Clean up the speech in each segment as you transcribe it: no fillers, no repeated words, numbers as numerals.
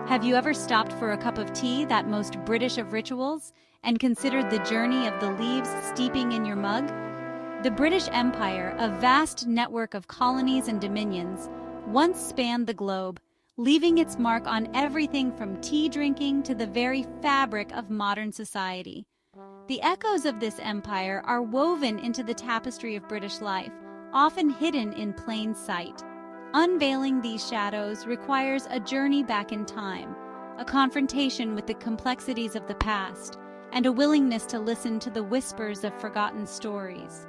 Have you ever stopped for a cup of tea, that most British of rituals, and considered the journey of the leaves steeping in your mug? The British Empire, a vast network of colonies and dominions, once spanned the globe, leaving its mark on everything from tea drinking to the very fabric of modern society. The echoes of this empire are woven into the tapestry of British life, often hidden in plain sight. Unveiling these shadows requires a journey back in time, a confrontation with the complexities of the past, and a willingness to listen to the whispers of forgotten stories.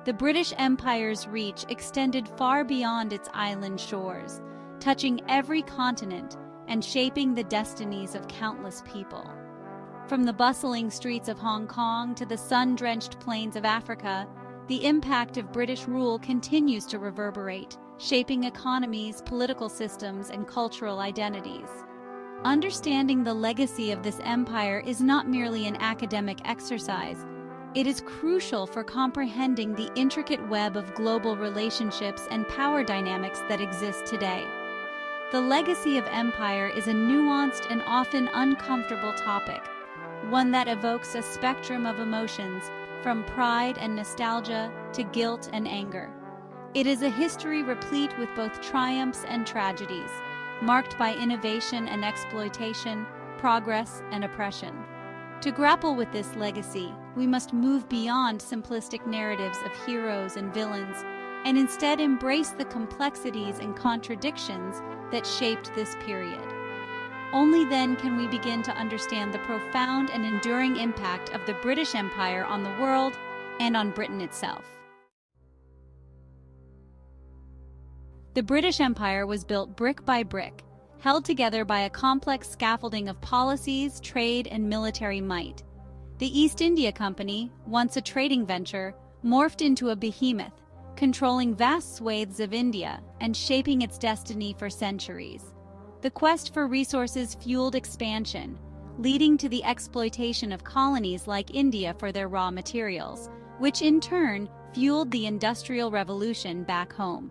The British Empire's reach extended far beyond its island shores, touching every continent and shaping the destinies of countless people. From the bustling streets of Hong Kong to the sun-drenched plains of Africa, the impact of British rule continues to reverberate, shaping economies, political systems, and cultural identities. Understanding the legacy of this empire is not merely an academic exercise. It is crucial for comprehending the intricate web of global relationships and power dynamics that exist today. The legacy of empire is a nuanced and often uncomfortable topic, one that evokes a spectrum of emotions, from pride and nostalgia to guilt and anger. It is a history replete with both triumphs and tragedies, marked by innovation and exploitation, progress and oppression. To grapple with this legacy, we must move beyond simplistic narratives of heroes and villains, and instead embrace the complexities and contradictions that shaped this period. Only then can we begin to understand the profound and enduring impact of the British Empire on the world and on Britain itself. The British Empire was built brick by brick, held together by a complex scaffolding of policies, trade, and military might. The East India Company, once a trading venture, morphed into a behemoth, controlling vast swathes of India and shaping its destiny for centuries. The quest for resources fueled expansion, leading to the exploitation of colonies like India for their raw materials, which in turn fueled the Industrial Revolution back home.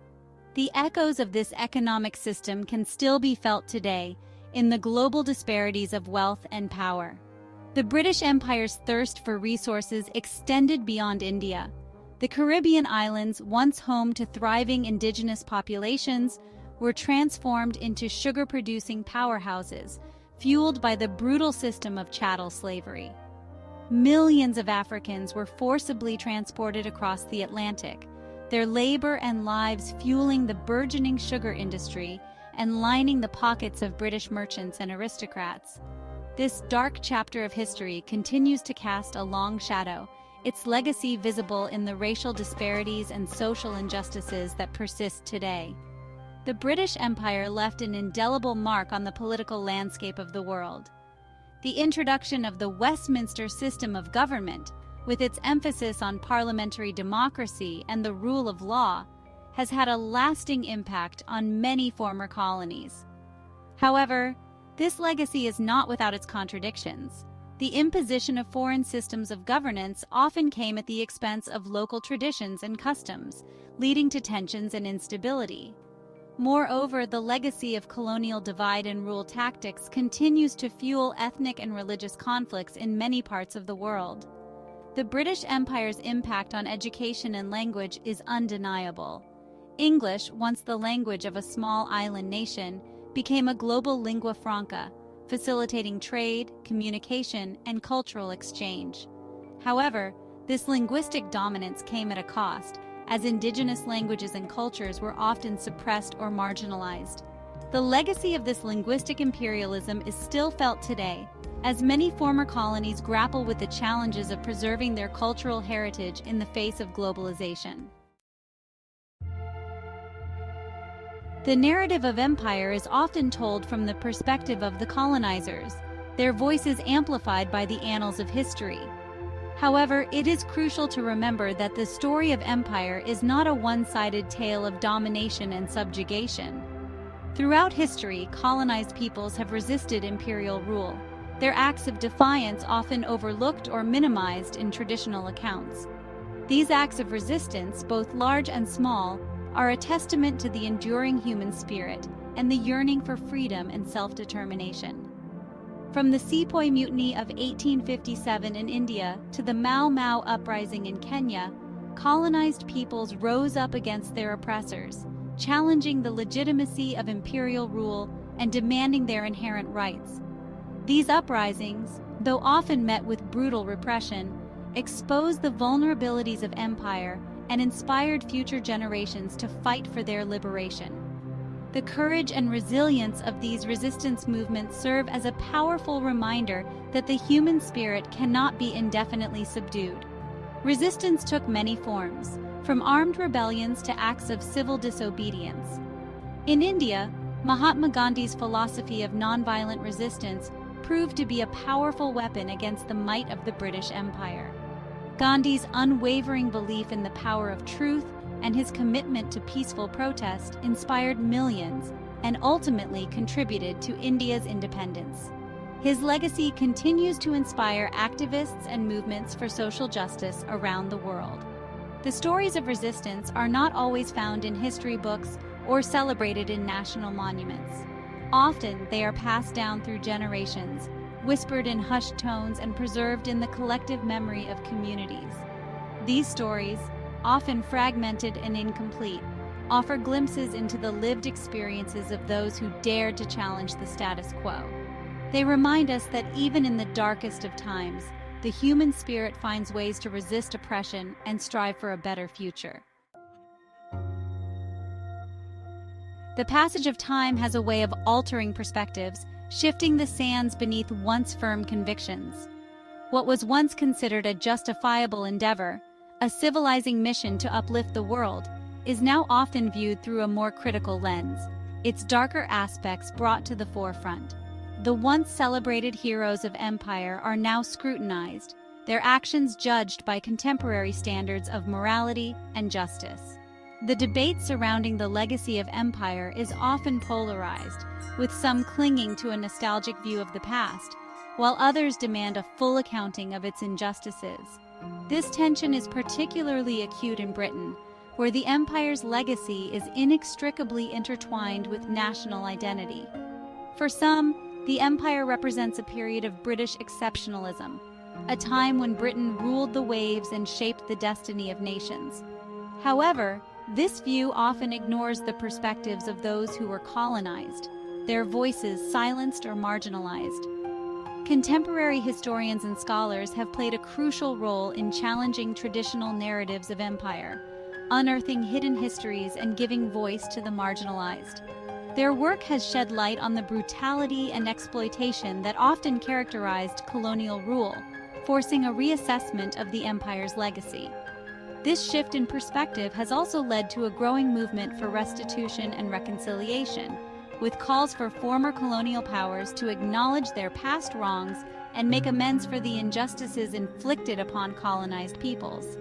The echoes of this economic system can still be felt today in the global disparities of wealth and power. The British Empire's thirst for resources extended beyond India. The Caribbean islands, once home to thriving indigenous populations, were transformed into sugar-producing powerhouses, fueled by the brutal system of chattel slavery. Millions of Africans were forcibly transported across the Atlantic, their labor and lives fueling the burgeoning sugar industry and lining the pockets of British merchants and aristocrats. This dark chapter of history continues to cast a long shadow, its legacy visible in the racial disparities and social injustices that persist today. The British Empire left an indelible mark on the political landscape of the world. The introduction of the Westminster system of government, with its emphasis on parliamentary democracy and the rule of law, has had a lasting impact on many former colonies. However, this legacy is not without its contradictions. The imposition of foreign systems of governance often came at the expense of local traditions and customs, leading to tensions and instability. Moreover, the legacy of colonial divide-and-rule tactics continues to fuel ethnic and religious conflicts in many parts of the world. The British Empire's impact on education and language is undeniable. English, once the language of a small island nation, became a global lingua franca, facilitating trade, communication, and cultural exchange. However, this linguistic dominance came at a cost, as indigenous languages and cultures were often suppressed or marginalized. The legacy of this linguistic imperialism is still felt today, as many former colonies grapple with the challenges of preserving their cultural heritage in the face of globalization. The narrative of empire is often told from the perspective of the colonizers, their voices amplified by the annals of history. However, it is crucial to remember that the story of empire is not a one-sided tale of domination and subjugation. Throughout history, colonized peoples have resisted imperial rule, their acts of defiance often overlooked or minimized in traditional accounts. These acts of resistance, both large and small, are a testament to the enduring human spirit and the yearning for freedom and self-determination. From the Sepoy Mutiny of 1857 in India to the Mau Mau uprising in Kenya, colonized peoples rose up against their oppressors, challenging the legitimacy of imperial rule and demanding their inherent rights. These uprisings, though often met with brutal repression, exposed the vulnerabilities of empire and inspired future generations to fight for their liberation. The courage and resilience of these resistance movements serve as a powerful reminder that the human spirit cannot be indefinitely subdued. Resistance took many forms, from armed rebellions to acts of civil disobedience. In India, Mahatma Gandhi's philosophy of nonviolent resistance proved to be a powerful weapon against the might of the British Empire. Gandhi's unwavering belief in the power of truth and his commitment to peaceful protest inspired millions and ultimately contributed to India's independence. His legacy continues to inspire activists and movements for social justice around the world. The stories of resistance are not always found in history books or celebrated in national monuments. Often, they are passed down through generations, whispered in hushed tones and preserved in the collective memory of communities. These stories, often fragmented and incomplete, offer glimpses into the lived experiences of those who dared to challenge the status quo. They remind us that even in the darkest of times, the human spirit finds ways to resist oppression and strive for a better future. The passage of time has a way of altering perspectives, shifting the sands beneath once firm convictions. What was once considered a justifiable endeavor, a civilizing mission to uplift the world, is now often viewed through a more critical lens, its darker aspects brought to the forefront. The once celebrated heroes of empire are now scrutinized, their actions judged by contemporary standards of morality and justice. The debate surrounding the legacy of empire is often polarized, with some clinging to a nostalgic view of the past, while others demand a full accounting of its injustices. This tension is particularly acute in Britain, where the empire's legacy is inextricably intertwined with national identity. For some, the empire represents a period of British exceptionalism, a time when Britain ruled the waves and shaped the destiny of nations. However, this view often ignores the perspectives of those who were colonized, their voices silenced or marginalized. Contemporary historians and scholars have played a crucial role in challenging traditional narratives of empire, unearthing hidden histories and giving voice to the marginalized. Their work has shed light on the brutality and exploitation that often characterized colonial rule, forcing a reassessment of the empire's legacy. This shift in perspective has also led to a growing movement for restitution and reconciliation, with calls for former colonial powers to acknowledge their past wrongs and make amends for the injustices inflicted upon colonized peoples.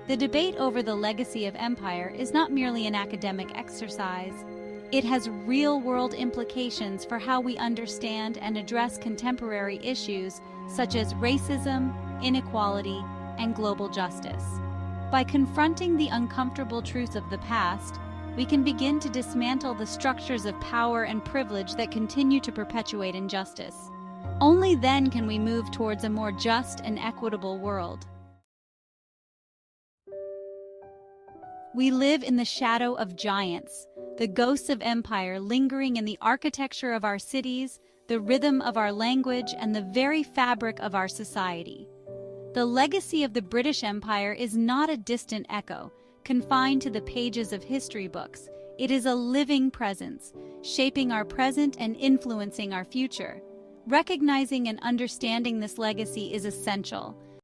The debate over the legacy of empire is not merely an academic exercise. It has real-world implications for how we understand and address contemporary issues such as racism, inequality, and global justice. By confronting the uncomfortable truths of the past, we can begin to dismantle the structures of power and privilege that continue to perpetuate injustice. Only then can we move towards a more just and equitable world. We live in the shadow of giants, the ghosts of empire lingering in the architecture of our cities, the rhythm of our language, and the very fabric of our society. The legacy of the British Empire is not a distant echo, confined to the pages of history books. It is a living presence, shaping our present and influencing our future. Recognizing and understanding this legacy is essential,